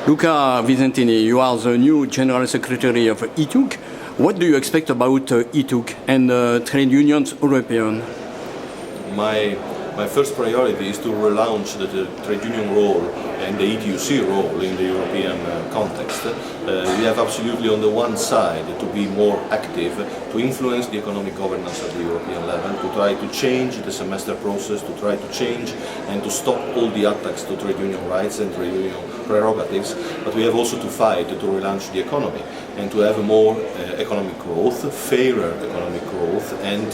Luca Visentini, you are the new General Secretary of ETUC. What do you expect about ETUC and trade unions européennes? My first priority is to relaunch the trade union role and the ETUC role in the European context. We have absolutely on the one side to be more active, to influence the economic governance at the European level, to try to change the semester process, to try to change and to stop all the attacks to trade union rights and trade union prerogatives, but we have also to fight to relaunch the economy and to have more economic growth, fairer economic growth and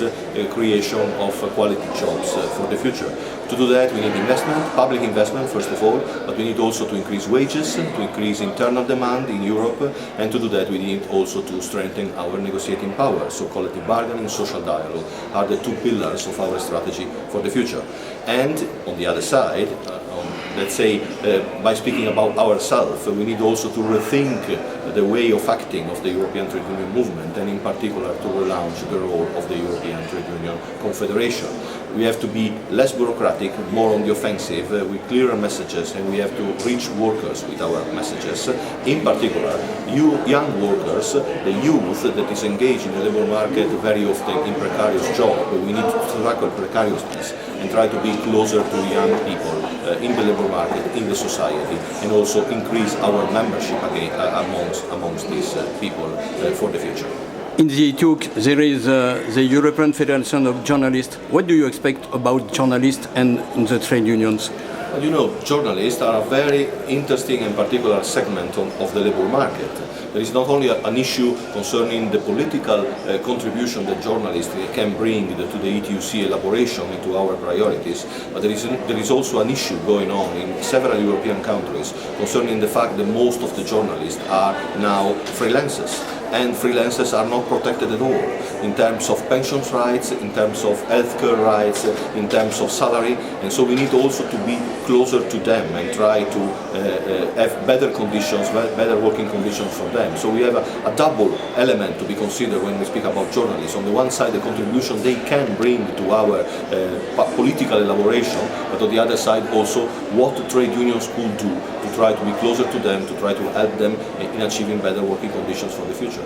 creation of quality jobs for the future. To do that we need investment, public investment first of all, but we need also to increase wages, to increase internal demand in Europe, and to do that we need also to strengthen our negotiating power. So collective bargaining, social dialogue are the two pillars of our strategy for the future. And on the other side, let's say, by speaking about ourselves, we need also to rethink the way of acting of the European trade union movement, and in particular to relaunch the role of the European Trade Union Confédération. We have to be less bureaucratic, more on the offensive, with clearer messages, and we have to reach workers with our messages. In particular, young workers, the youth that is engaged in the labour market very often in precarious jobs. We need to tackle precariousness and try to be closer to young people in the labour market, in the society, and also increase our membership again amongst these people for the future. In the ETUC, there is the European Federation of Journalists. What do you expect about journalists and the trade unions? Well, you know, journalists are a very interesting and particular segment of the labour market. There is not only an issue concerning the political contribution that journalists can bring to the ETUC elaboration into our priorities, but there is also an issue going on in several European countries concerning the fact that most of the journalists are now freelancers. And freelancers are not protected at all in terms of pensions rights, in terms of healthcare rights, in terms of salary, and so we need also to be closer to them and try to have better conditions, better working conditions for them. So we have a double element to be considered when we speak about journalists. On the one side, the contribution they can bring to our political elaboration, but on the other side also what trade unions could do to try to be closer to them, to try to help them in achieving better working conditions for the future.